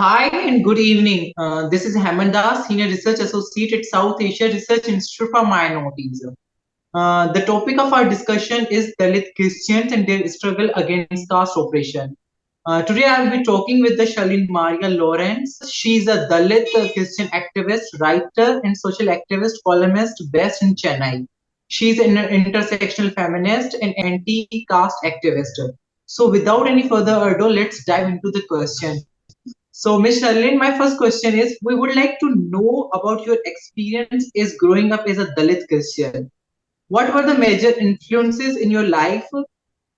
Hi and good evening. This is Heman, Senior Research Associate at South Asia Research Institute for Minorities. The topic of our discussion is Dalit Christians and their struggle against caste oppression. Today I will be talking with the Shalin Maria Lawrence. She is a Dalit Christian activist, writer, and social activist columnist based in Chennai. She is an intersectional feminist and anti-caste activist. So without any further ado, let's dive into the question. So, Ms. Shalin, my first question is, we would like to know about your experience is growing up as a Dalit Christian. What were the major influences in your life?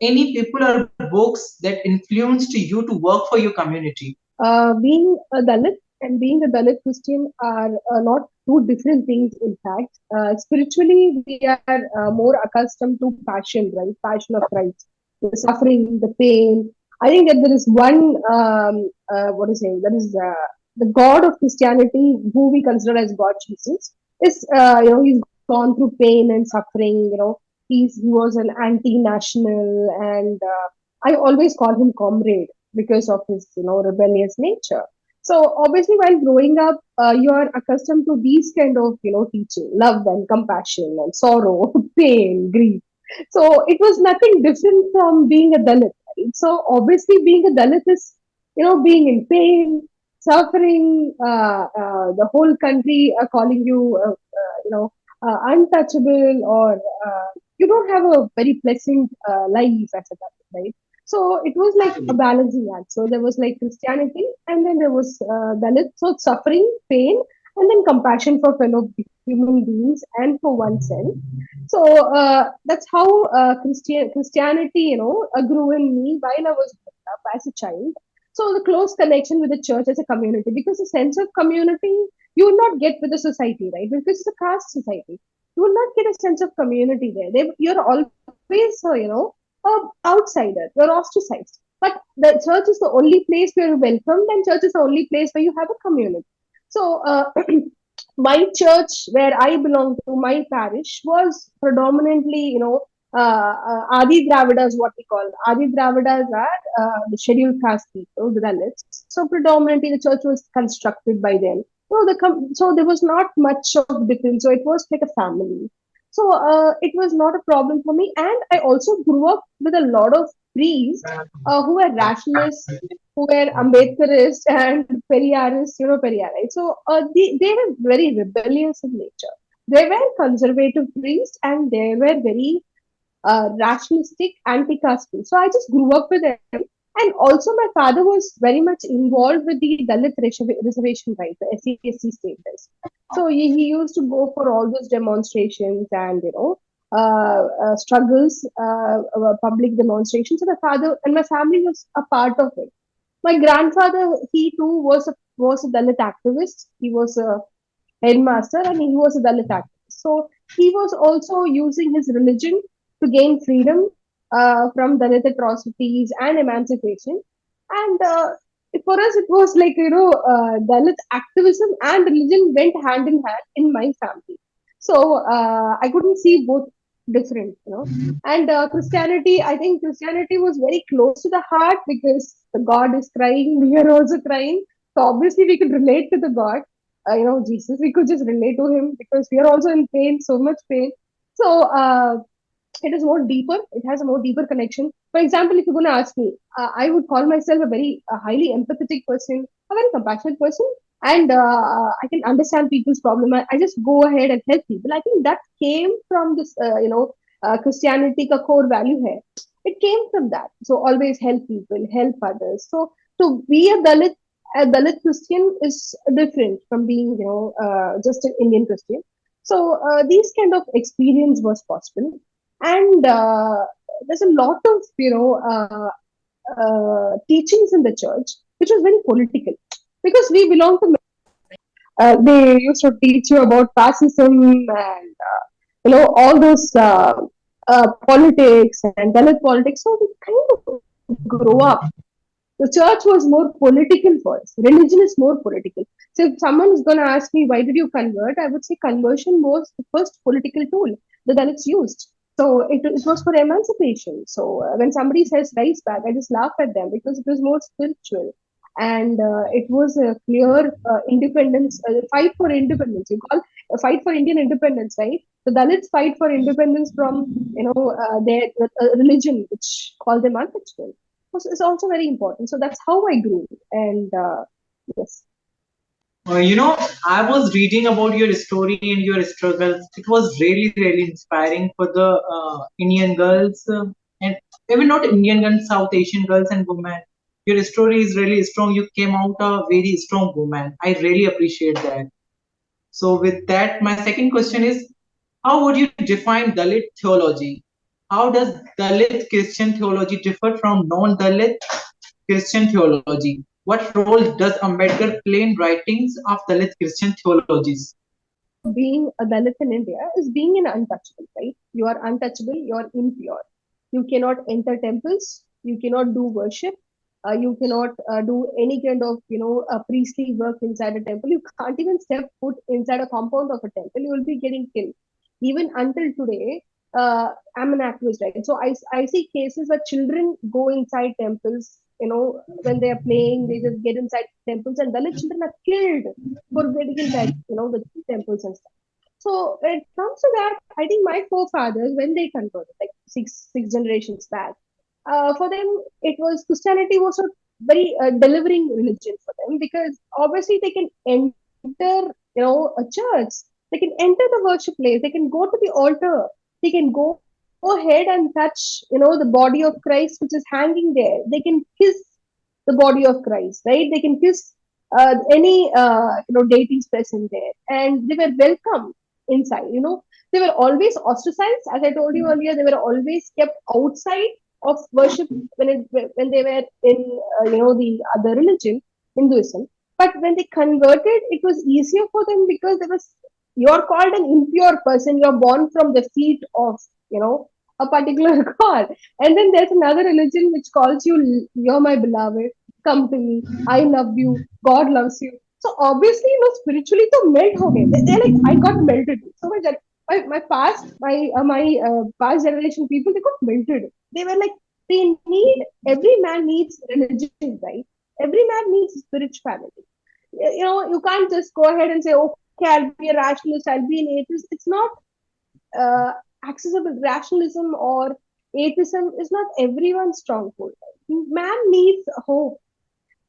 Any people or books that influenced you to work for your community? Being a Dalit and being a Dalit Christian are not two different things, in fact. Spiritually, we are more accustomed to passion, right? Passion of Christ, the suffering, the pain. I think that there is one, what is it? That is the God of Christianity, who we consider as God Jesus, is, he's gone through pain and suffering, he was an anti-national and I always call him comrade because of his rebellious nature. So obviously while growing up you are accustomed to these kind of teaching, love and compassion and sorrow, pain, grief. So it was nothing different from being a Dalit, right? So obviously being a Dalit is being in pain, suffering, the whole country calling you untouchable, or you don't have a very pleasant life as a Dalit, right? So it was like a balancing act. So there was like Christianity, and then there was Dalit. So suffering, pain, and then compassion for fellow human beings and for oneself. So that's how Christianity, grew in me while I was growing up as a child. So the close connection with the church as a community, because the sense of community you will not get with the society, right? Because it's a caste society. You will not get a sense of community there. You're always, outsider. You're ostracized. But the church is the only place where you're welcomed, and church is the only place where you have a community. So, my church where I belong to, my parish, was predominantly, Adi Dravidas, what we call Adi Dravidas are the scheduled caste people, the Dalits. So predominantly the church was constructed by them. So there was not much of difference. So it was like a family. So it was not a problem for me. And I also grew up with a lot of priests who were rationalists, who were Ambedkarists and Periyarists, Periyarite. So they were very rebellious in nature. They were conservative priests and they were very rationalistic anti-caste priests. So I just grew up with them. And also my father was very much involved with the Dalit reservation right, the SC status. So he used to go for all those demonstrations and, struggles, public demonstrations. So my father and my family was a part of it. My grandfather, he too was a Dalit activist. He was a headmaster and he was a Dalit activist. So he was also using his religion to gain freedom from Dalit atrocities and emancipation. And for us, it was like, Dalit activism and religion went hand in hand in my family. So I couldn't see both different. And Christianity, I think Christianity was very close to the heart because the God is crying, we are also crying. So obviously we could relate to the God, Jesus. We could just relate to him because we are also in pain, so much pain. So it is more deeper. It has a more deeper connection. For example, if you're going to ask me, I would call myself a very highly empathetic person, a very compassionate person, and I can understand people's problem. I just go ahead and help people. I think that came from this, Christianity ka core value hai. It came from that. So always help people, help others. So to be a Dalit Christian is different from being, just an Indian Christian. So these kind of experience was possible, and there's a lot of teachings in the church which was very political because we belong to. They used to teach you about fascism and all those politics and Dalit politics. So we kind of grow up. The church was more political for us. Religion is more political. So if someone is going to ask me, why did you convert? I would say conversion was the first political tool the Dalits used. So it was for emancipation. So when somebody says rise back, I just laugh at them because it was more spiritual. and it was a clear independence fight for independence. You call a fight for Indian independence, right? The Dalits fight for independence from their religion, which called them untouchable. Is also very important. So that's how I grew, and yes. I was reading about your story and your struggles. It was really, really inspiring for the Indian girls and even not Indian girls, South Asian girls and women. Your story is really strong. You came out a very strong woman. I really appreciate that. So, with that, my second question is, how would you define Dalit theology? How does Dalit Christian theology differ from non-Dalit Christian theology? What role does Ambedkar play in writings of Dalit Christian theologies? Being a Dalit in India is being an untouchable, right? You are untouchable, you are impure. You cannot enter temples, you cannot do worship, you cannot do any kind of, priestly work inside a temple. You can't even step foot inside a compound of a temple. You will be getting killed. Even until today, I'm an activist, right? So I see cases where children go inside temples, when they are playing, they just get inside temples, and Dalit children are killed for getting inside, the temples and stuff. So when it comes to that, I think my forefathers, when they converted, like six generations back, for them it was Christianity was a very delivering religion for them, because obviously they can enter, a church, they can enter the worship place, they can go to the altar, they can go ahead and touch, the body of Christ which is hanging there. They can kiss the body of Christ, right? They can kiss any deities present there, and they were welcome inside. They were always ostracized, as I told you earlier. They were always kept outside of worship when they were in the other religion, Hinduism. But when they converted, it was easier for them, because there was you're called an impure person. You're born from the feet of you know a particular god, and then there's another religion which calls you, you're my beloved, come to me, I love you, God loves you. So obviously, spiritually, to melt ho gaye. They're like, I got melted. So my past generation people, they got melted. They were like, every man needs religion, right? Every man needs spirituality. You can't just go ahead and say, okay, I'll be a rationalist, I'll be an atheist. It's not uh, accessible. Rationalism or atheism is not everyone's stronghold. Man needs hope.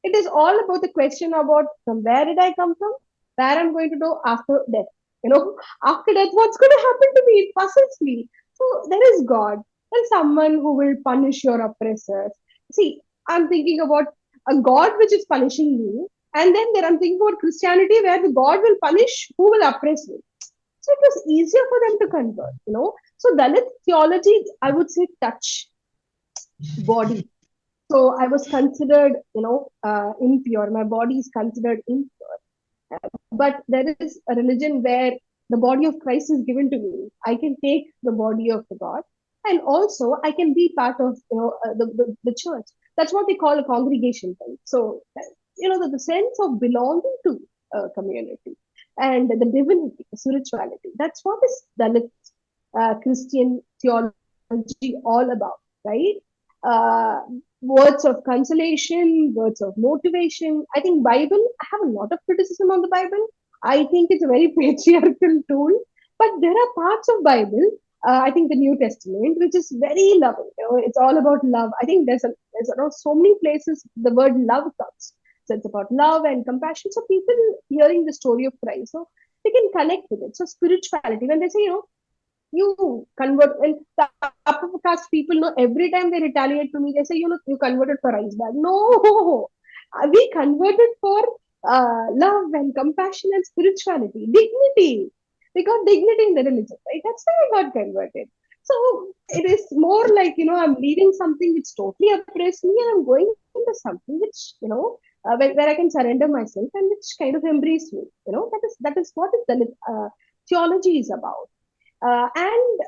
It is all about the question about from where did I come from, where I'm going to go after death. After death, what's going to happen to me? It puzzles me. So there is God. There's someone who will punish your oppressors. See, I'm thinking about a God which is punishing me, and then there I'm thinking about Christianity where the God will punish who will oppress me. So it was easier for them to convert. So Dalit theology, I would say, touch body. So I was considered, impure. My body is considered impure. But there is a religion where the body of Christ is given to me. I can take the body of the God, and also I can be part of, the church. That's what they call a congregation, right? So, the sense of belonging to a community and the divinity, the spirituality. That's what is Dalit Christian theology all about, right? Uh, Words of consolation, words of motivation. I think Bible, I have a lot of criticism on the Bible. I think it's a very patriarchal tool, but there are parts of Bible. I think the New Testament, which is very loving. It's all about love. I think there's so many places the word love comes. So it's about love and compassion. So people hearing the story of Christ, so they can connect with it. So spirituality, when they say, you convert, and the upper caste people know, every time they retaliate to me, they say, you converted for rice bag. No, we converted for love and compassion and spirituality, dignity. We got dignity in the religion, right? That's why I got converted. So it is more like, I'm leaving something which totally oppressed me, and I'm going into something which, where I can surrender myself and which kind of embrace me. That is what the theology is about. And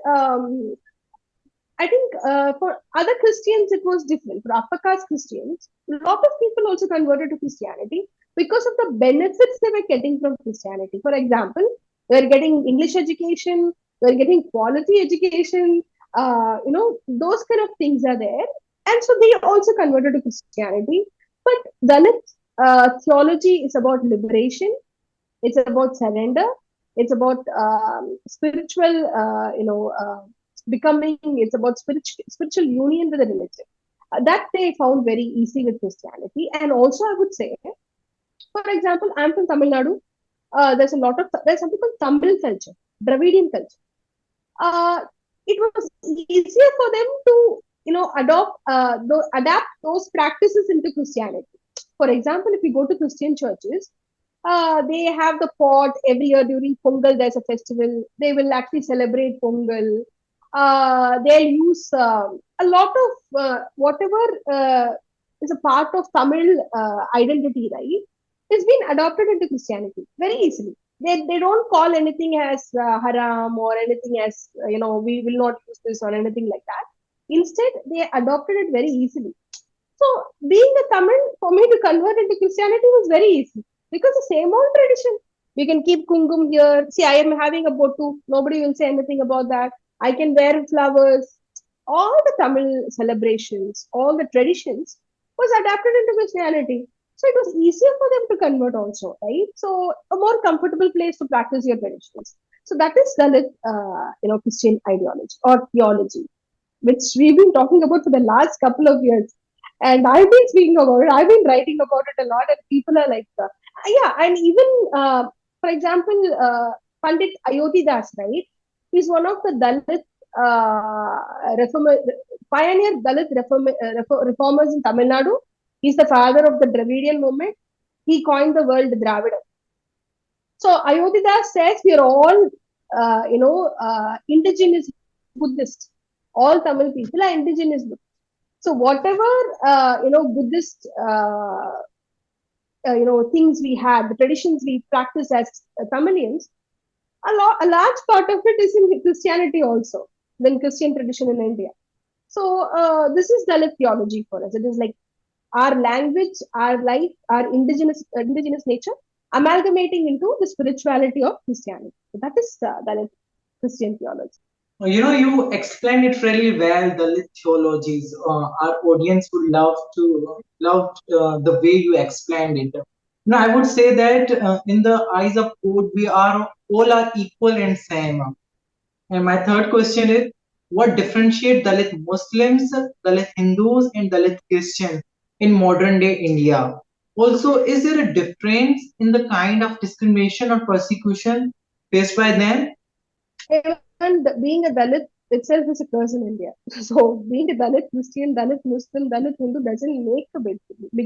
I think for other Christians, it was different. For upper caste Christians, a lot of people also converted to Christianity because of the benefits they were getting from Christianity. For example, they were getting English education, they were getting quality education, those kind of things are there. And so they also converted to Christianity. But Dalits, Theology is about liberation. It's about surrender. It's about spiritual, becoming. It's about spiritual union with the religion. That they found very easy with Christianity. And also, I would say, for example, I'm from Tamil Nadu. There's something called Tamil culture, Dravidian culture. It was easier for them to, adapt those practices into Christianity. For example, if you go to Christian churches, they have the pot every year during Pongal. There's a festival. They will actually celebrate Pongal. They'll use a lot of whatever is a part of Tamil identity, right? It's been adopted into Christianity very easily. They don't call anything as haram or anything as, we will not use this or anything like that. Instead, they adopted it very easily. So, being a Tamil, for me to convert into Christianity was very easy because the same old tradition. You can keep kungum here. See, I am having a botu. Nobody will say anything about that. I can wear flowers. All the Tamil celebrations, all the traditions was adapted into Christianity. So it was easier for them to convert also, right? So a more comfortable place to practice your traditions. So that is Dalit, Christian ideology or theology, which we've been talking about for the last couple of years. And I've been speaking about it. I've been writing about it a lot, and people are like, yeah. And even, for example, Pandit Ayodhi Das, right? He's one of the Dalit pioneer Dalit reformers in Tamil Nadu. He's the father of the Dravidian movement. He coined the word Dravida. So Ayodhi Das says we are all, indigenous Buddhists. All Tamil people are indigenous Buddhists. So whatever Buddhist things we had, the traditions we practice as Tamilians, a large part of it is in Christianity also, then Christian tradition in India. So this is Dalit theology for us. It is like our language, our life, our indigenous nature, amalgamating into the spirituality of Christianity. So that is Dalit Christian theology. You explained it really well, the theologies. Our audience would love the way you explained it. I would say that in the eyes of God, we are all are equal and same. And my third question is, what differentiate Dalit Muslims, Dalit Hindus, and Dalit Christians in modern day India? Also, is there a difference in the kind of discrimination or persecution faced by them? And being a Dalit itself is a curse in India. So being a Dalit Christian, Dalit Muslim, Dalit Hindu doesn't make a big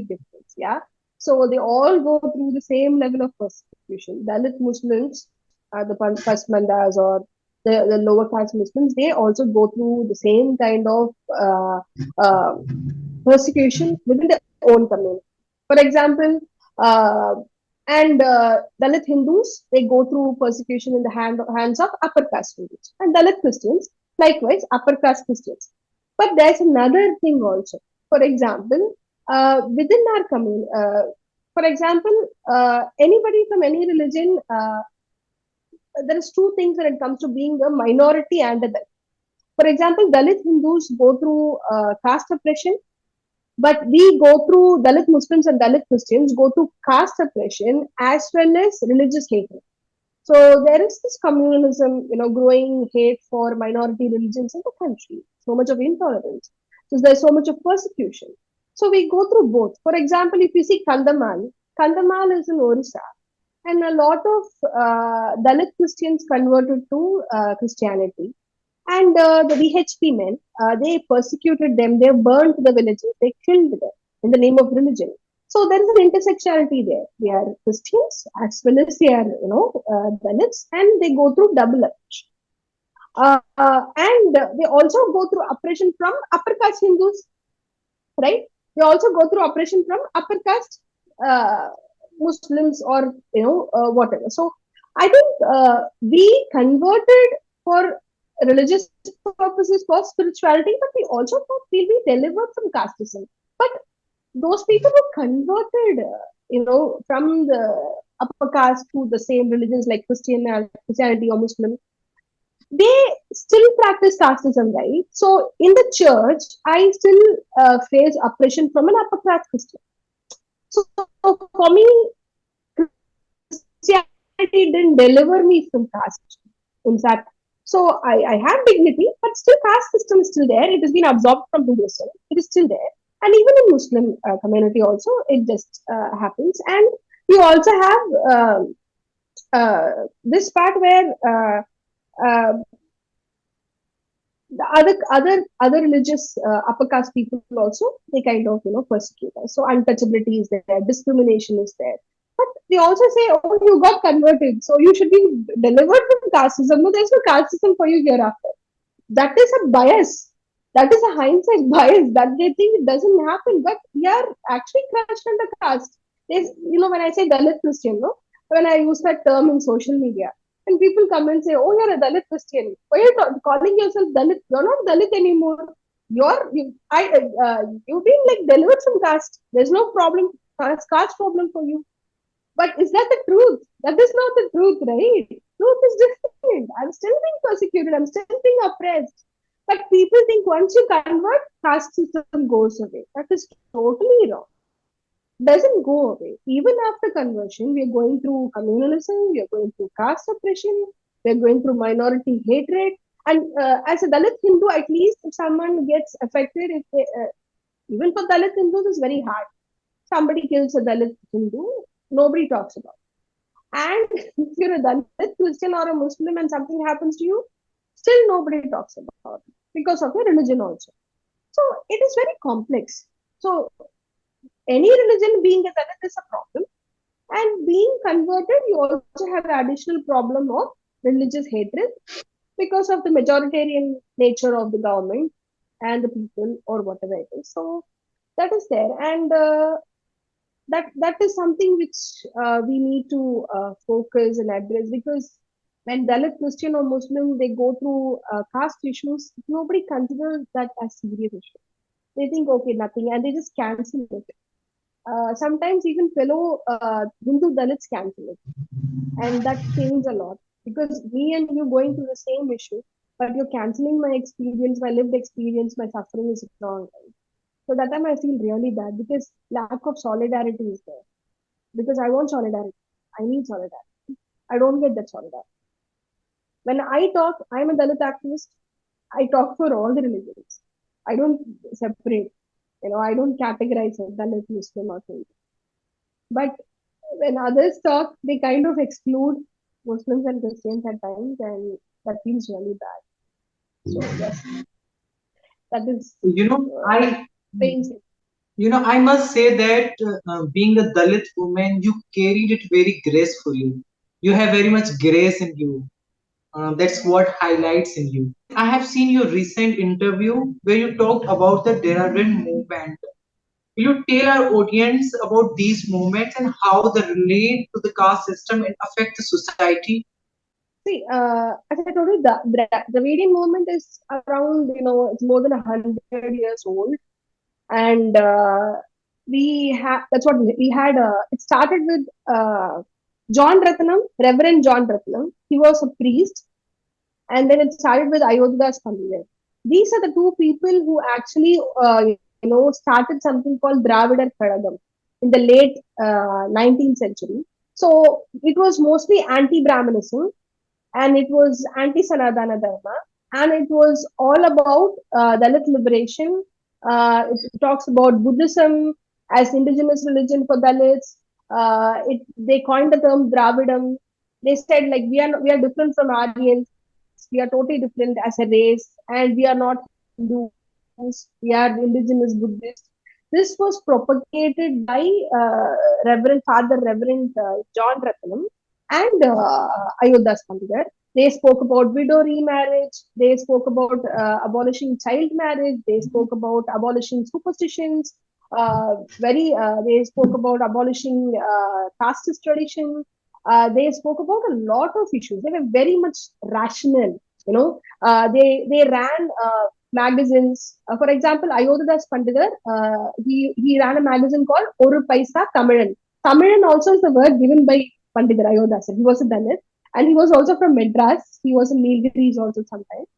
difference. Yeah. So they all go through the same level of persecution. Dalit Muslims, the Pasmandas or the lower caste Muslims, they also go through the same kind of uh, persecution within their own community. For example, uh, and Dalit Hindus, they go through persecution in the hands of upper caste Hindus. And Dalit Christians, likewise, upper caste Christians. But there's another thing also. For example, within our community, for example, anybody from any religion, there is two things when it comes to being a minority and a Dalit. For example, Dalit Hindus go through caste oppression, but we go through Dalit Muslims and Dalit Christians go through caste suppression as well as religious hatred. So there is this communalism, growing hate for minority religions in the country. So much of intolerance. So there's so much of persecution. So we go through both. For example, if you see Kandamal is in Orissa, and a lot of Dalit Christians converted to Christianity. And the VHP men, they persecuted them, they burnt the villages, they killed them in the name of religion. So there is an intersectionality there. They are Christians as well as they are, Dalits, and they go through double oppression. And they also go through oppression from upper caste Hindus, right? They also go through oppression from upper caste Muslims or whatever. So I think we converted for religious purposes for spirituality, but we also thought we'll be delivered from casteism. But those people who converted, from the upper caste to the same religions like Christianity or Muslim, they still practice casteism, right? So in the church, I still face oppression from an upper caste Christian. So for me, Christianity didn't deliver me from caste. In fact, so I have dignity, but still caste system is still there. It has been absorbed from Hinduism. It is still there. And even in Muslim community also, it just happens. And you also have this part where uh, the other religious upper caste people also, they kind of persecute us. So untouchability is there, discrimination is there, but they also say, oh, you got converted, so you should be delivered from casteism. No, there's no casteism for you hereafter. That is a bias, that is a hindsight bias, that they think it doesn't happen, but we are actually crushed under caste. There's, when I say Dalit Christian, no, when I use that term in social media, and people come and say, oh, you're a Dalit Christian, why are you calling yourself Dalit? You're not Dalit anymore. You've been like delivered from caste. There's no problem, caste problem for you. But is that the truth? That is not the truth, right? Truth is different. I'm still being persecuted. I'm still being oppressed. But people think once you convert, caste system goes away. That is totally wrong. Doesn't go away. Even after conversion, we are going through communalism, we are going through caste oppression, we are going through minority hatred. And as a Dalit Hindu, at least if someone gets affected, if they, even for Dalit Hindus, it's very hard. Somebody kills a Dalit Hindu, nobody talks about it. And if you're a Dalit Christian or a Muslim and something happens to you, still nobody talks about it because of your religion also. So it is very complex. So any religion being a Dalit is a problem. And being converted, you also have additional problem of religious hatred because of the majoritarian nature of the government and the people or whatever it is. So that is there. And that is something which we need to focus and address, because when Dalit, Christian, or Muslim they go through caste issues, nobody considers that as serious issue. They think okay, nothing, and they just cancel it. Sometimes even fellow Hindu Dalits cancel it, and that pains a lot, because me and you going through the same issue, but you're canceling my experience, my lived experience, my suffering is wrong. Right? So that time I feel really bad, because lack of solidarity is there. Because I want solidarity. I need solidarity. I don't get that solidarity. When I talk, I'm a Dalit activist. I talk for all the religions. I don't separate. I don't categorize it Dalit, Muslim, or Hindu. But when others talk, they kind of exclude Muslims and Christians at times, and that feels really bad. So yes, that is You know, that I pains me. I must say that being a Dalit woman, you carried it very gracefully. You have very much grace in you. That's what highlights in you. I have seen your recent interview where you talked about the Dehradun movement. Will you tell our audience about these movements and how they relate to the caste system and affect the society? See, as I told you, the Dravidian movement is around, it's more than 100 years old, and that's what we had. It started with John Ratnam, Reverend John Ratnam. He was a priest, and then it started with Ayodhyadas Pandit. These are the two people who actually, started something called Dravidar Kadagam in the late 19th century. So it was mostly anti-Brahmanism, and it was anti-Sanatana Dharma, and it was all about Dalit liberation. It talks about Buddhism as indigenous religion for Dalits. They coined the term Dravidam. They said like we are different from Aryans. We are totally different as a race, and we are not Hindus. We are indigenous Buddhists. This was propagated by Reverend John Ratnam and Ayodhyadas Pandit. They spoke about widow remarriage. They spoke about abolishing child marriage. They spoke about abolishing superstitions. They spoke about abolishing casteist tradition. They spoke about a lot of issues. They were very much rational. They ran magazines. For example, Ayodhyadas Pandit, he ran a magazine called Oru Paisa Tamilan. Tamilan also is the word given by Pandit Ayodhyadas. He was a Dalit, and he was also from Madras. He was in Nilgiris also sometimes.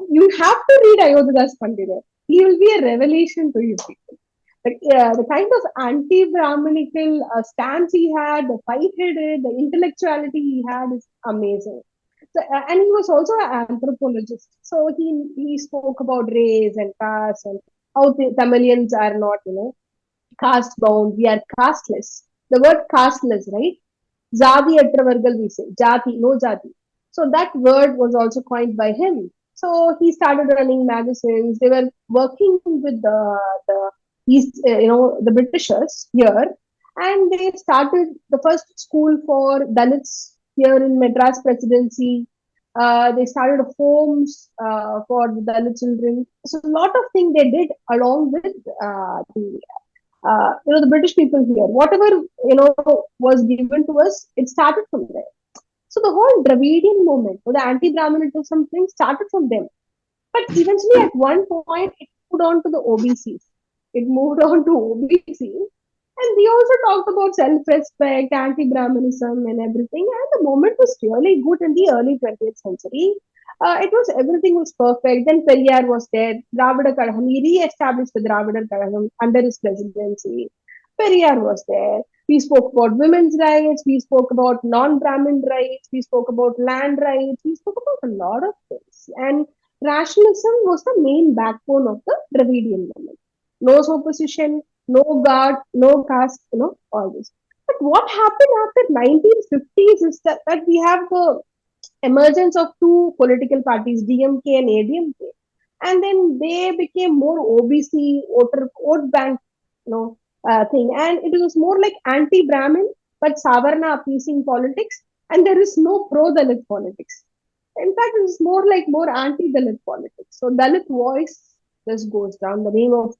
You have to read Ayodhyadas Pandit. He will be a revelation to you people. The kind of anti-Brahminical stance he had, the fight he did, the intellectuality he had is amazing. So, and he was also an anthropologist. So he spoke about race and caste and how the Tamilians are not, caste bound. We are casteless. The word casteless, right? Jati Atravargal, we say. Jati, no Jati. So that word was also coined by him. So he started running magazines. They were working with the East, the Britishers here, and they started the first school for Dalits here in Madras Presidency. They started homes for the Dalit children. So a lot of things they did along with the British people here. Whatever was given to us, it started from there. So the whole Dravidian movement, or the anti-Brahminicism thing, started from them. But eventually, at one point, it moved on to the OBCs. It moved on to OBCs. And we also talked about self-respect, anti-Brahminism, and everything. And the moment was really good in the early 20th century. Everything was perfect. Then Periyar was there. Dravida Kalaham, he re-established the Dravida Kalaham under his presidency. Periyar was there. We spoke about women's rights. We spoke about non-Brahmin rights. We spoke about land rights. We spoke about a lot of things. And rationalism was the main backbone of the Dravidian movement. No superstition, no God, no caste, all this. But what happened after 1950s is that we have the emergence of two political parties, DMK and ADMK. And then they became more OBC, vote bank, thing. And it was more like anti-Brahmin, but Savarna appeasing politics. And there is no pro-Dalit politics. In fact, it's more anti-Dalit politics. So Dalit voice just goes down. The name of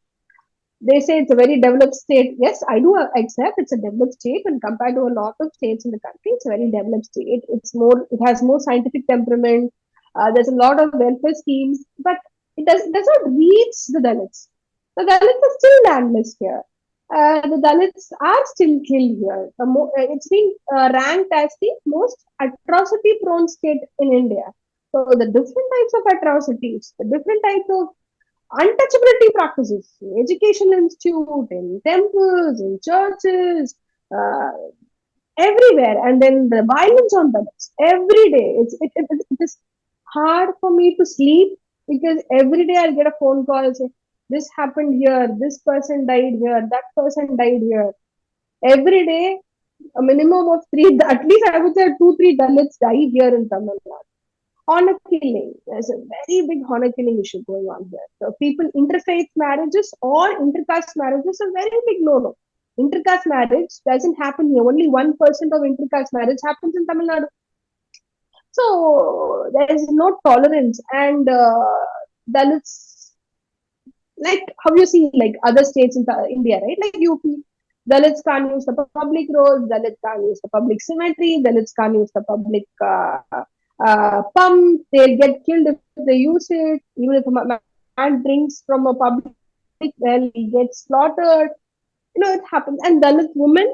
they say it's a very developed state. Yes, I do accept it's a developed state, and compared to a lot of states in the country, it's a very developed state. It has more scientific temperament. There's a lot of welfare schemes, but it does not reach the Dalits. The Dalits are still landless here. The Dalits are still killed here. It's been ranked as the most atrocity-prone state in India. So the different types of atrocities, the different types of untouchability practices in education institute, in temples, in churches, uh, everywhere, and then the violence on them every day. It is hard for me to sleep because every day I'll get a phone call and say, this happened here, this person died here, that person died here. Every day, a minimum of three, at least I would say two, three Dalits die here in Tamil Nadu. Honor killing. There's a very big honor killing issue going on here. So people interfaith marriages or intercaste marriages are very big no-no. Intercaste marriage doesn't happen here. Only 1% of intercaste marriage happens in Tamil Nadu. So there is no tolerance, and Dalits, like how you see like other states in India, right? Like UP, Dalits can't use the public roads, Dalits can't use the public cemetery, Dalits can't use the public pump. They'll get killed if they use it. Even if a man drinks from a public well, he gets slaughtered. It happens. And Dalit women,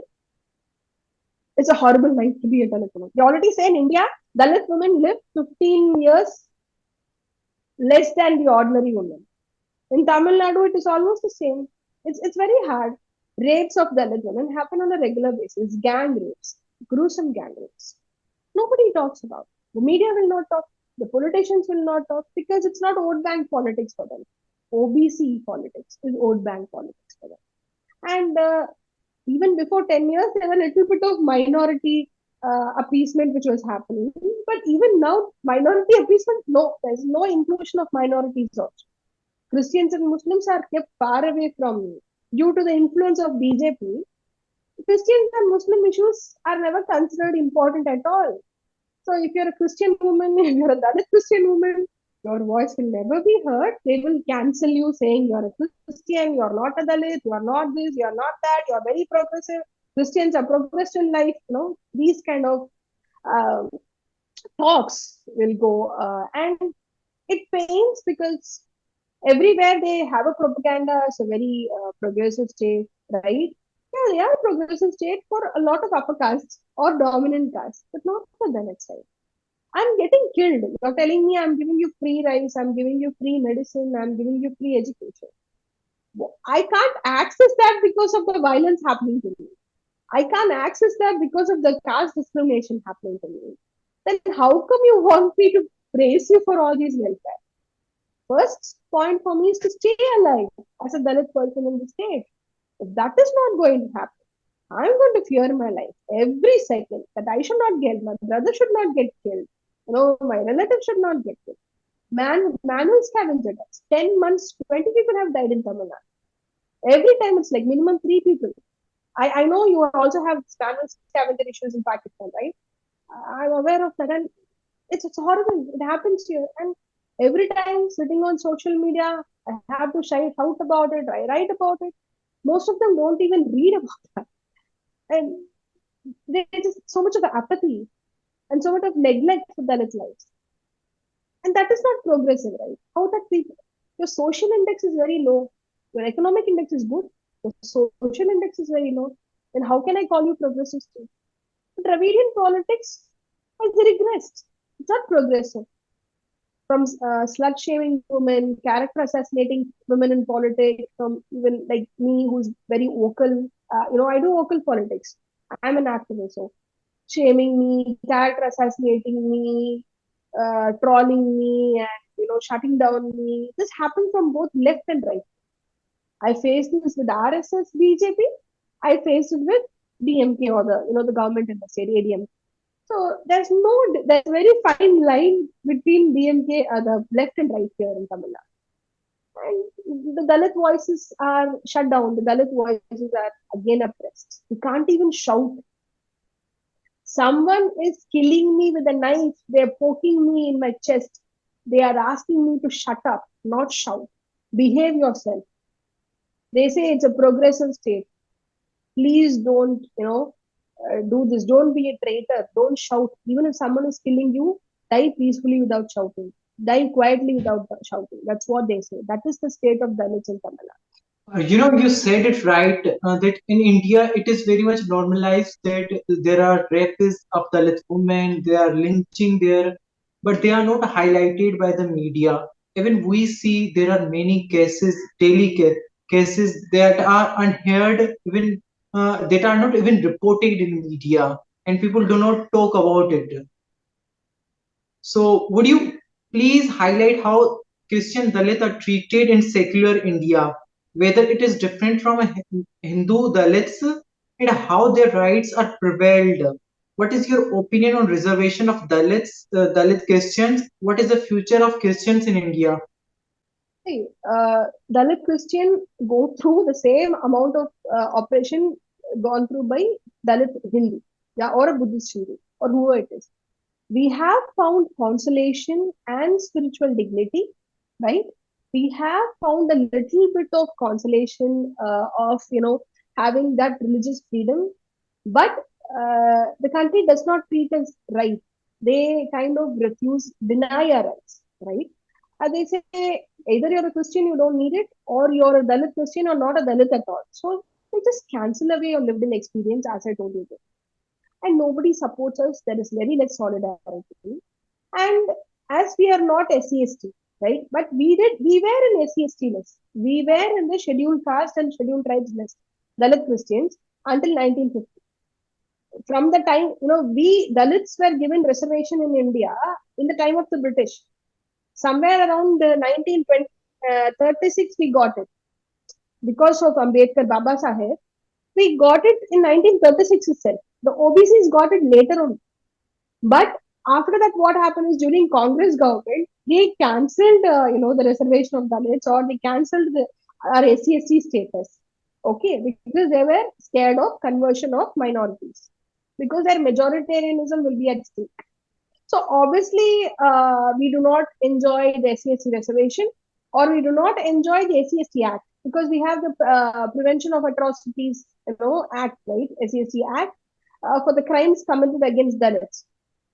it's a horrible life to be a Dalit woman. They already say in India, Dalit women live 15 years less than the ordinary woman. In Tamil Nadu, it is almost the same. It's very hard. Rapes of Dalit women happen on a regular basis. Gang rapes, gruesome gang rapes. Nobody talks about. The media will not talk. The politicians will not talk because it's not vote bank politics for them. OBC politics is vote bank politics for them. And even before 10 years, there was a little bit of minority appeasement which was happening. But even now, minority appeasement, no, there's no inclusion of minorities also. Christians and Muslims are kept far away from me. Due to the influence of BJP, Christians and Muslim issues are never considered important at all. So if you're a Christian woman, if you're a Dalit Christian woman, your voice will never be heard. They will cancel you saying you're a Christian, you're not a Dalit, you're not this, you're not that, you're very progressive. Christians are progressed in life. These kind of um, talks will go. And it pains because everywhere they have a propaganda as a very progressive state, right? Yeah, they are a progressive state for a lot of upper castes or dominant castes, but not for the next side. I'm getting killed. You're telling me I'm giving you free rice, I'm giving you free medicine, I'm giving you free education. I can't access that because of the violence happening to me. I can't access that because of the caste discrimination happening to me. Then how come you want me to praise you for all these welfare? First point for me is to stay alive as a Dalit person in the state. If that is not going to happen, I'm going to fear my life every second that I should not get, my brother should not get killed, my relative should not get killed. Manual scavenger attacks. 10 months, 20 people have died in Tamil Nadu. Every time it's like minimum 3 people. I know you also have manual scavenger issues in Pakistan, right? I'm aware of that. And it's horrible. It happens here. And every time sitting on social media, I have to shout out about it. I write about it. Most of them don't even read about that. And there's just so much of apathy and so much of neglect for Dalit lives. And that is not progressive, right? How that people, your social index is very low, your economic index is good, your social index is very low. Then how can I call you progressive state? But Dravidian politics has regressed. It's not progressive. From slut shaming women, character assassinating women in politics, from even like me who's very vocal. I do vocal politics. I'm an activist, so shaming me, character assassinating me, trolling me, and shutting down me. This happened from both left and right. I faced this with RSS, BJP. I faced it with DMK or the government in the state, ADM. So there's a very fine line between DMK, the left and right here in Tamil Nadu. And the Dalit voices are shut down. The Dalit voices are again oppressed. We can't even shout. Someone is killing me with a knife. They're poking me in my chest. They are asking me to shut up, not shout. Behave yourself. They say it's a progressive state. Please don't, do this. Don't be a traitor. Don't shout. Even if someone is killing you, die peacefully without shouting. Die quietly without shouting. That's what they say. That is the state of Dalits in Tamil Nadu. You said it right that in India it is very much normalized that there are rapists of Dalit women, they are lynching there, but they are not highlighted by the media. Even we see there are many cases, daily cases that are unheard, even that are not even reported in media, and people do not talk about it. So, would you please highlight how Christian Dalit are treated in secular India, whether it is different from a Hindu Dalits, and how their rights are prevailed? What is your opinion on reservation of Dalits, Dalit Christians? What is the future of Christians in India? See, Dalit Christian go through the same amount of operation gone through by Dalit Hindu, yeah, or a Buddhist Hindu, or whoever it is. We have found consolation and spiritual dignity, right? We have found a little bit of consolation of having that religious freedom, but the country does not treat us right. They kind of refuse, deny our rights, right? And they say either you're a Christian, you don't need it, or you're a Dalit Christian or not a Dalit at all. So they just cancel away your lived in experience, as I told you. And nobody supports us. There is very less solidarity. And as we are not SCST, right? But we were in SCST list. We were in the scheduled caste and scheduled tribes list, Dalit Christians, until 1950. From the time, we Dalits were given reservation in India in the time of the British. Somewhere around 1936, we got it. Because of Ambedkar Baba Saheb, we got it in 1936 itself. The OBCs got it later on. But after that, what happened is during Congress government, they cancelled, the reservation of Dalits, or they cancelled our SC/ST status. Okay, because they were scared of conversion of minorities, because their majoritarianism will be at stake. So obviously, we do not enjoy the SC/ST reservation, or we do not enjoy the SC/ST Act, because we have the Prevention of Atrocities, Act, right? SC/ST Act for the crimes committed against Dalits.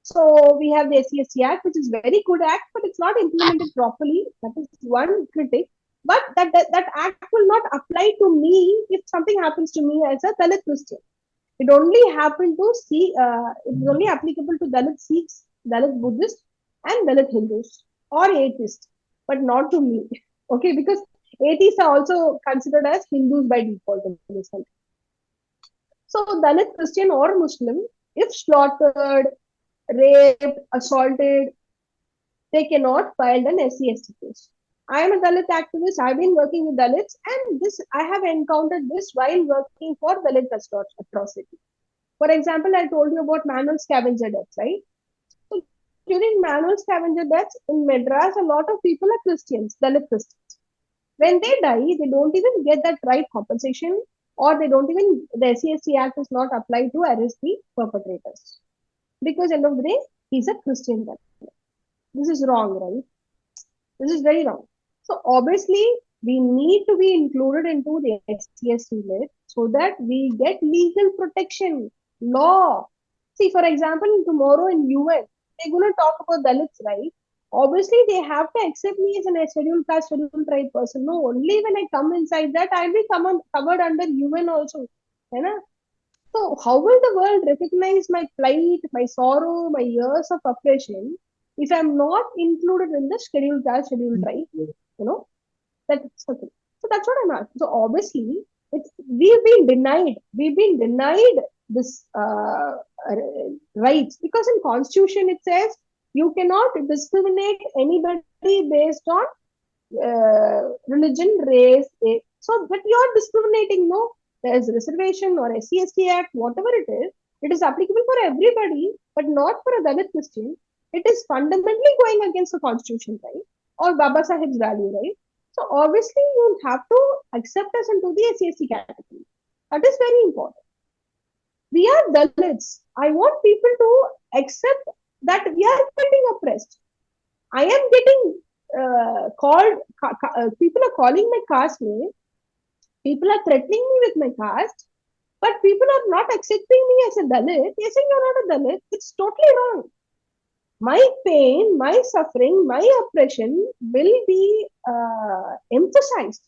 So we have the SC/ST Act, which is very good act, but it's not implemented properly. That is one critic. But that act will not apply to me if something happens to me as a Dalit Christian. It only happened to see. It is only applicable to Dalit Sikhs, Dalit Buddhists, and Dalit Hindus or atheists, but not to me. Okay, because Atheists are also considered as Hindus by default in this country. So Dalit, Christian or Muslim, if slaughtered, raped, assaulted, they cannot file an SC/ST case. I am a Dalit activist. I've been working with Dalits, and this I have encountered this while working for Dalit atrocity. For example, I told you about manual scavenger deaths, right? So during manual scavenger deaths in Madras, a lot of people are Christians, Dalit Christians. When they die, they don't even get that right compensation, or they don't even the SC/ST Act is not applied to arrest the perpetrators because end of the day, he's a Christian Dalit. This is wrong, right? This is very wrong. So obviously, we need to be included into the SC/ST list so that we get legal protection, law. See, for example, tomorrow in UN, they're going to talk about Dalits, right? Obviously, they have to accept me as a scheduled caste, scheduled tribe person. No, only when I come inside that, I'll be covered under UN also. You know? So, how will the world recognize my plight, my sorrow, my years of oppression if I'm not included in the scheduled caste, scheduled tribe? You know, that's okay. So that's what I'm asking. So obviously, we've been denied this rights because in Constitution it says you cannot discriminate anybody based on religion, race. So that you are discriminating. No, there's reservation or SC/ST Act, whatever it is. It is applicable for everybody, but not for a Dalit Christian. It is fundamentally going against the Constitution, right? Or Baba Sahib's value, right? So obviously you have to accept us into the SC/ST category. That is very important. We are Dalits. I want people to accept that we are getting oppressed. I am getting called, people are calling my caste name. People are threatening me with my caste. But people are not accepting me as a Dalit. They're saying you're not a Dalit. It's totally wrong. My pain, my suffering, my oppression will be emphasized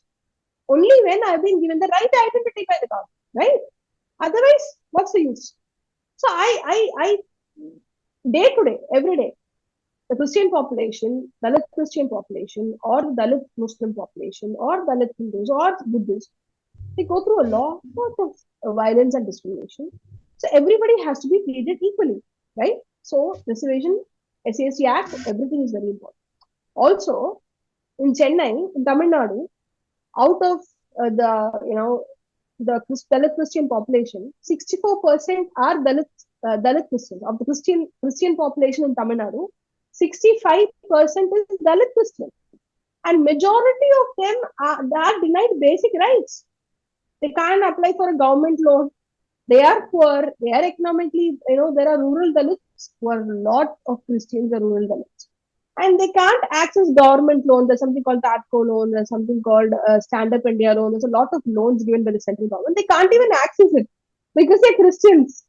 only when I've been given the right identity by the government, right? Otherwise, what's the use? So I day to day, every day, the Christian population, Dalit Christian population, or the Dalit Muslim population, or Dalit Hindus, or Buddhists, they go through a lot of violence and discrimination. So everybody has to be treated equally, right? So reservation, SAC Act, everything is very important. Also, in Chennai, in Tamil Nadu, out of the Dalit Christian population, 64% are Dalit Christians. Of the Christian population in Tamil Nadu, 65% is Dalit Christian. And majority of them are denied basic rights. They can't apply for a government loan. They are poor. They are economically, there are rural Dalits who are a lot of Christians are rural Dalits. And they can't access government loan. There's something called TATCO loan. There's something called Stand Up India loan. There's a lot of loans given by the central government. They can't even access it because they're Christians.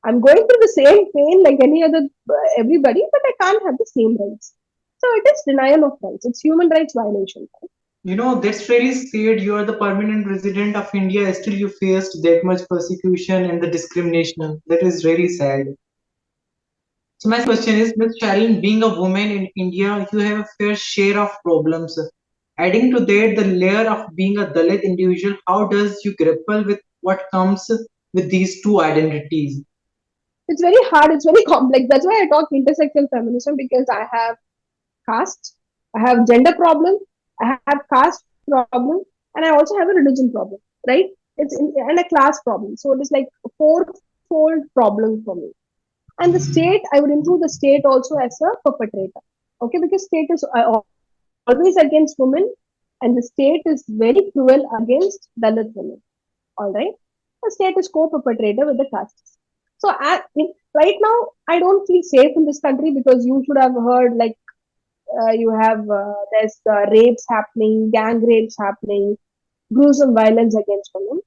I'm going through the same pain like any other everybody, but I can't have the same rights. So it is denial of rights. It's human rights violation. Right? That's really sad. You are the permanent resident of India, still you faced that much persecution and the discrimination. That is really sad. So my question is, Ms. Shalin, being a woman in India, you have a fair share of problems. Adding to that, the layer of being a Dalit individual, how does you grapple with what comes with these two identities? It's very hard. It's very complex. That's why I talk intersectional feminism because I have caste, I have gender problem, I have caste problem, and I also have a religion problem, right? And a class problem. So it is like a fourfold problem for me. And the state, I would include the state also as a perpetrator. Okay, because state is always against women, and the state is very cruel against Dalit women. All right, the state is co-perpetrator with the castes. So right now, I don't feel safe in this country because you should have heard like you have there's rapes happening, gang rapes happening, gruesome violence against women.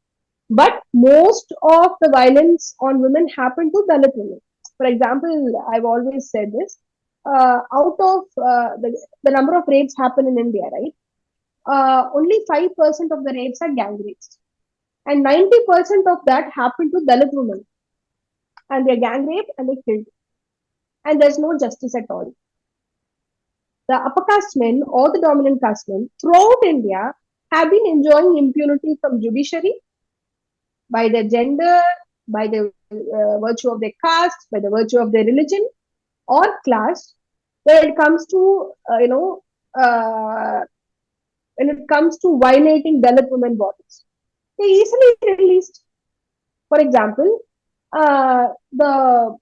But most of the violence on women happen to Dalit women. For example, I've always said this. Out of the number of rapes happen in India, right? Only 5% of the rapes are gang rapes. And 90% of that happen to Dalit women. And they're gang raped and they're killed. And there's no justice at all. The upper caste men or the dominant caste men throughout India have been enjoying impunity from judiciary by their gender, by the virtue of their caste, by the virtue of their religion or class. When it comes to uh, when it comes to violating Dalit women bodies, they easily released. For example, the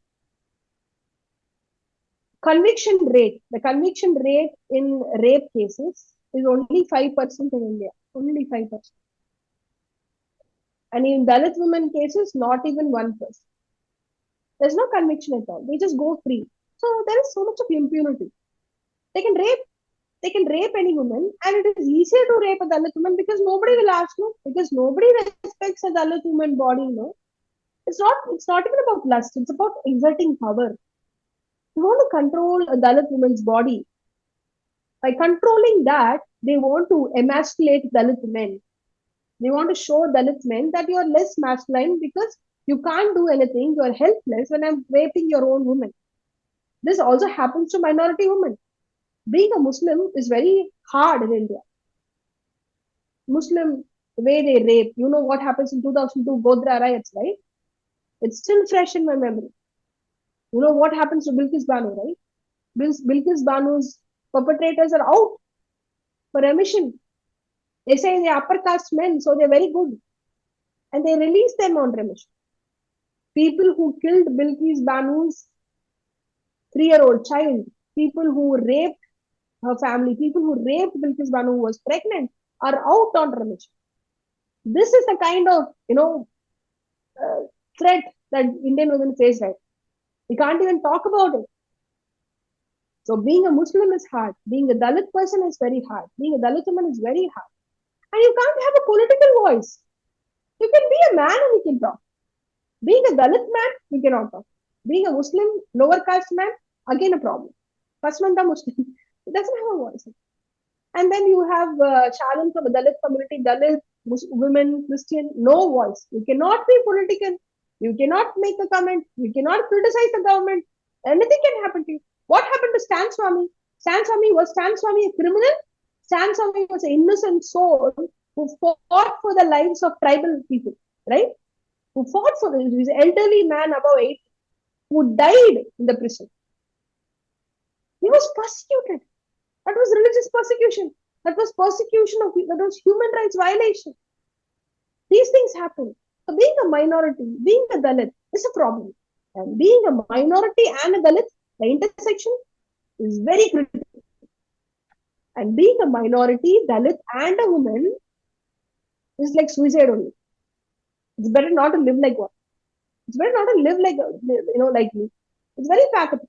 conviction rate in rape cases is only 5% in India. Only 5%. And in Dalit women cases, not even 1%. There's no conviction at all. They just go free. So there is so much of impunity. They can rape. They can rape any woman, and it is easier to rape a Dalit woman because nobody will ask, no, because nobody respects a Dalit woman body, no. It's not. It's not even about lust. It's about exerting power. You want to control a Dalit woman's body. By controlling that, they want to emasculate Dalit men. They want to show Dalit men that you are less masculine because you can't do anything. You are helpless when I'm raping your own woman. This also happens to minority women. Being a Muslim is very hard in India. Muslim, the way they rape, you know what happens in 2002 Godhra riots, right? It's still fresh in my memory. You know what happens to Bilkis Banu, right? Bilkis Banu's perpetrators are out for remission. They say they're upper caste men, so they're very good. And they release them on remission. People who killed Bilkis Banu's 3-year-old child, people who raped her family, people who raped Bilkis Banu who was pregnant are out on remission. This is the kind of, threat that Indian women face right. We can't even talk about it. So being a Muslim is hard. Being a Dalit person is very hard. Being a Dalit woman is very hard. And you can't have a political voice. You can be a man and you can talk. Being a Dalit man, you cannot talk. Being a Muslim, lower caste man, again a problem. Pasmanda Muslim, he doesn't have a voice. And then you have Shalin from the Dalit community, Dalit, women, Christian, no voice. You cannot be political. You cannot make a comment. You cannot criticize the government. Anything can happen to you. What happened to Stan Swami? Was Stan Swami a criminal? Stan Swami was an innocent soul who fought for the lives of tribal people, right? Who fought for this. He was an elderly man above 80 who died in the prison. He was persecuted. That was religious persecution. That was persecution of, that was human rights violation. These things happen. So being a minority, being a Dalit is a problem. And being a minority and a Dalit, the intersection is very critical. And being a minority, Dalit and a woman is like suicide only. It's better not to live like one. It's better not to live like, like me. It's very practical.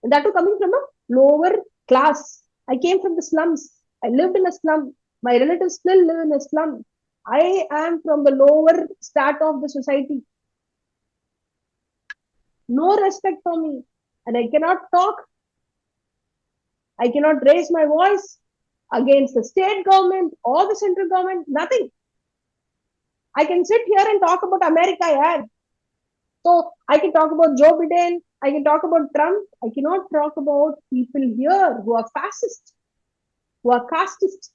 And that too coming from a lower class. I came from the slums. I lived in a slum. My relatives still live in a slum. I am from the lower strata of the society. No respect for me. And I cannot talk. I cannot raise my voice against the state government or the central government. Nothing. I can sit here and talk about America. Yeah. So I can talk about Joe Biden. I can talk about Trump. I cannot talk about people here who are fascist, who are casteist.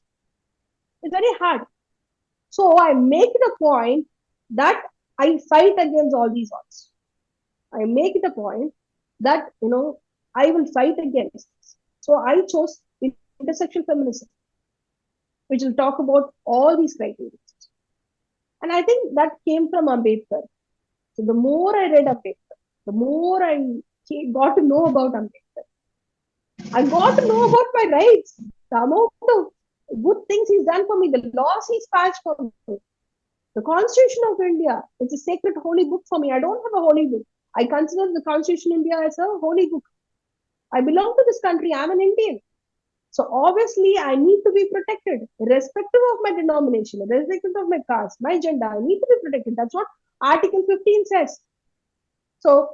It's very hard. So I make it a point that I fight against all these odds. I make it a point that, I will fight against this. So I chose intersectional feminism, which will talk about all these criteria. And I think that came from Ambedkar. So the more I read Ambedkar, the more I got to know about Ambedkar. I got to know about my rights, the amount of good things he's done for me, the laws he's passed for me. The Constitution of India, it's a sacred holy book for me. I don't have a holy book. I consider the Constitution of India as a holy book. I belong to this country. I'm an Indian. So obviously, I need to be protected, irrespective of my denomination, irrespective of my caste, my gender. I need to be protected. That's what Article 15 says. So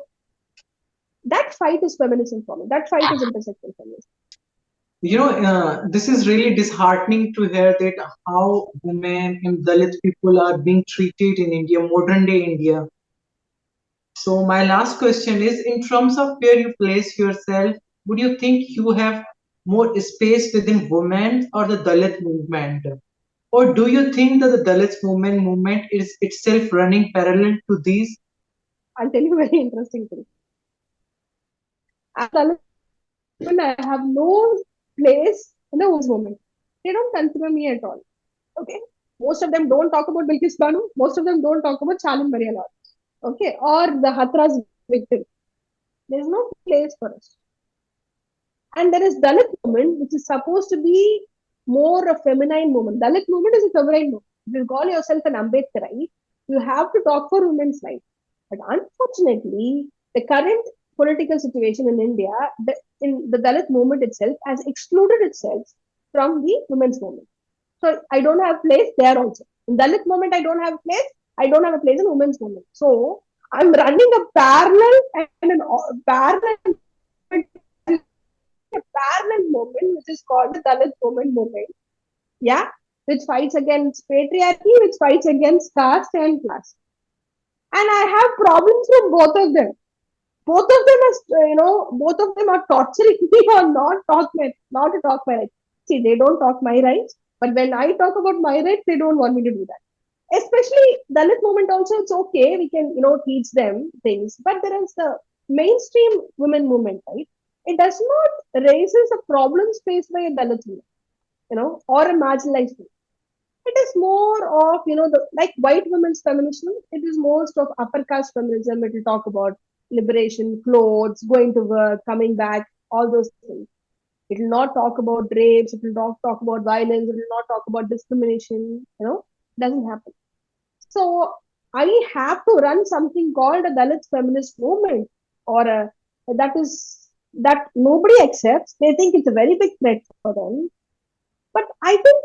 that fight is feminism for me. That fight is intersectional feminism. This is really disheartening to hear that how women and Dalit people are being treated in India, modern day India. So my last question is, in terms of where you place yourself, would you think you have more space within women or the Dalit movement? Or do you think that the Dalit movement is itself running parallel to these? I'll tell you a very interesting thing. As a Dalit woman, I have no place in the women's movement. They don't consider me at all. Okay. Most of them don't talk about Bilkis Banu. Most of them don't talk about Shalin Mariala. Okay. Or the Hathras victim. There's no place for us. And there is Dalit movement, which is supposed to be more a feminine movement. Dalit movement is a feminine movement. If you call yourself an Ambedkarite, you have to talk for women's rights. But unfortunately, the current political situation in India, in the Dalit movement itself, has excluded itself from the women's movement. So I don't have place there also. In Dalit movement, I don't have a place. I don't have a place in women's movement. So I'm running a parallel and an parallel movement, a parallel movement which is called the Dalit movement. Yeah, which fights against patriarchy, which fights against caste and class. And I have problems with both of them. Both of them are, both of them are torturing me or not to talk my rights. See, they don't talk my rights, but when I talk about my rights, they don't want me to do that. Especially Dalit movement also, it's okay, we can, teach them things, but there is the mainstream women movement, right? It does not raises a problems faced by a Dalit woman, or a marginalized woman. It is more of, like white women's feminism, it is most of upper caste feminism. It will talk about liberation, clothes, going to work, coming back, all those things. It will not talk about rapes, it will not talk about violence, it will not talk about discrimination, doesn't happen. So I have to run something called a Dalit feminist movement, or that is that nobody accepts. They think it's a very big threat for them. But I think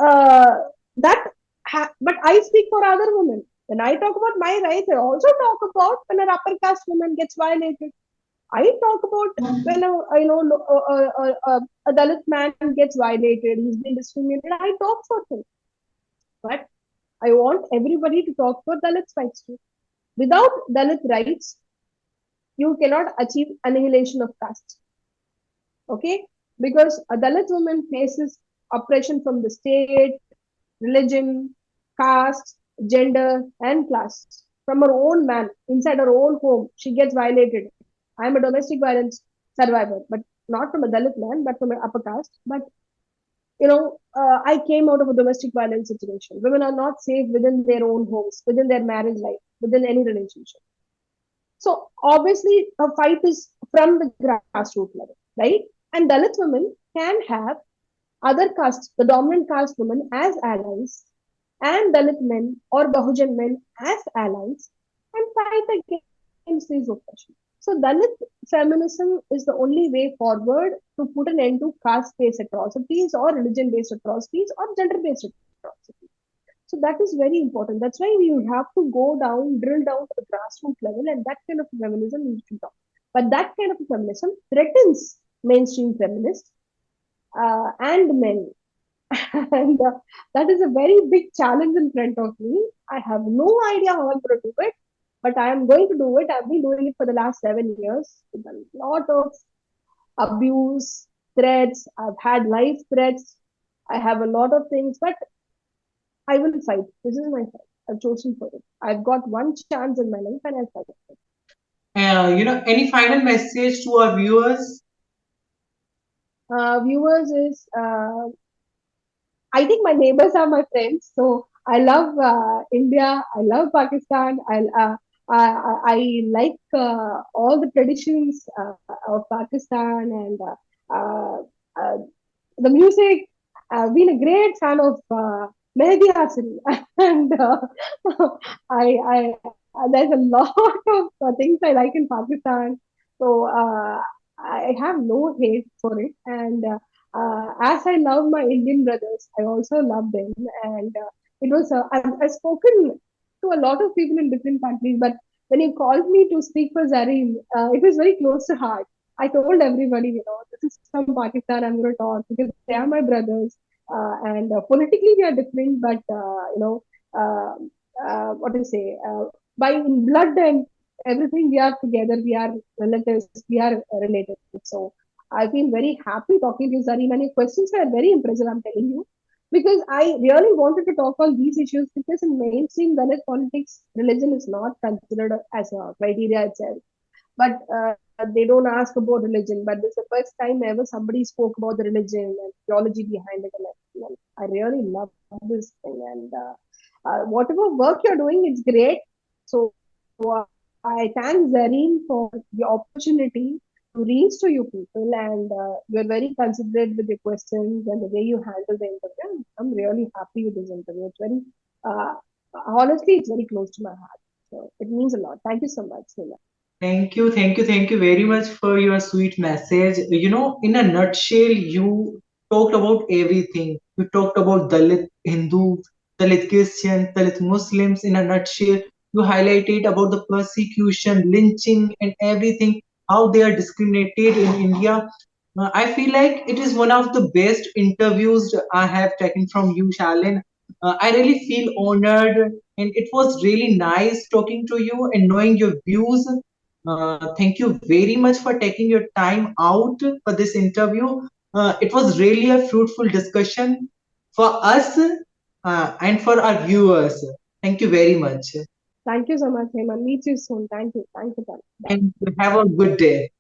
uh, that. But I speak for other women. When I talk about my rights, I also talk about when an upper caste woman gets violated. I talk about when a Dalit man gets violated, he's been discriminated. I talk for him, but I want everybody to talk for Dalit rights too. Without Dalit rights, you cannot achieve annihilation of caste. Okay? Because a Dalit woman faces oppression from the state, religion, caste, gender, and class. From her own man, inside her own home, she gets violated. I am a domestic violence survivor, but not from a Dalit man, but from an upper caste. But I came out of a domestic violence situation. Women are not safe within their own homes, within their marriage life, within any relationship. So obviously, a fight is from the grassroots level, right? And Dalit women can have other castes, the dominant caste women as allies, and Dalit men or Bahujan men as allies, and fight against these oppressions. So Dalit feminism is the only way forward to put an end to caste-based atrocities or religion-based atrocities or gender-based atrocities. So that is very important. That's why we have to go down, drill down to the grassroots level, and that kind of feminism we should talk. But that kind of feminism threatens mainstream feminists and men. And that is a very big challenge in front of me. I have no idea how I'm going to do it, but I am going to do it. I've been doing it for the last 7 years with a lot of abuse, threats. I've had life threats. I have a lot of things, but I will fight. This is my fight. I've chosen for it. I've got one chance in my life and I'll fight it. Any final message to our viewers? Viewers is I think my neighbors are my friends. So I love India. I love Pakistan. I like all the traditions of Pakistan and uh, the music. I've been a great fan of Mehdi Hassan, and there's a lot of things I like in Pakistan. So I have no hate for it, and as I love my Indian brothers, I also love them. And it was I've spoken to a lot of people in different countries, but when you called me to speak for Zarim, it was very close to heart. I told everybody, this is from Pakistan. I'm going to talk because they are my brothers, and politically we are different, but uh, what do you say? By blood and everything, we are together. We are relatives. We are related. So I feel very happy talking to you, Zarim, and your questions were very impressive. I'm telling you. because I really wanted to talk on these issues because in mainstream Dalit politics, religion is not considered as a criteria itself. But they don't ask about religion. But this is the first time ever somebody spoke about the religion and theology behind it. And I really love this thing. And whatever work you're doing, it's great. So I thank Zareen for the opportunity to reach to you people. And you're very considerate with your questions and the way you handle the interview. I'm really happy with this interview. It's very, uh, honestly, it's very close to my heart. So it means a lot. Thank you so much, Hema. Thank you, thank you, thank you very much for your sweet message. You know, in a nutshell, you talked about everything. You talked about Dalit Hindus, Dalit Christians, Dalit Muslims. In a nutshell, you highlighted about the persecution, lynching, and everything, how they are discriminated in India. I feel like it is one of the best interviews I have taken from you, Shalin. I really feel honored, and it was really nice talking to you and knowing your views. Thank you very much for taking your time out for this interview. It was really a fruitful discussion for us and for our viewers. Thank you very much. Thank you so much, Heman. Meet you soon. Thank you. Thank you, Dalit. Bye. And have a good day.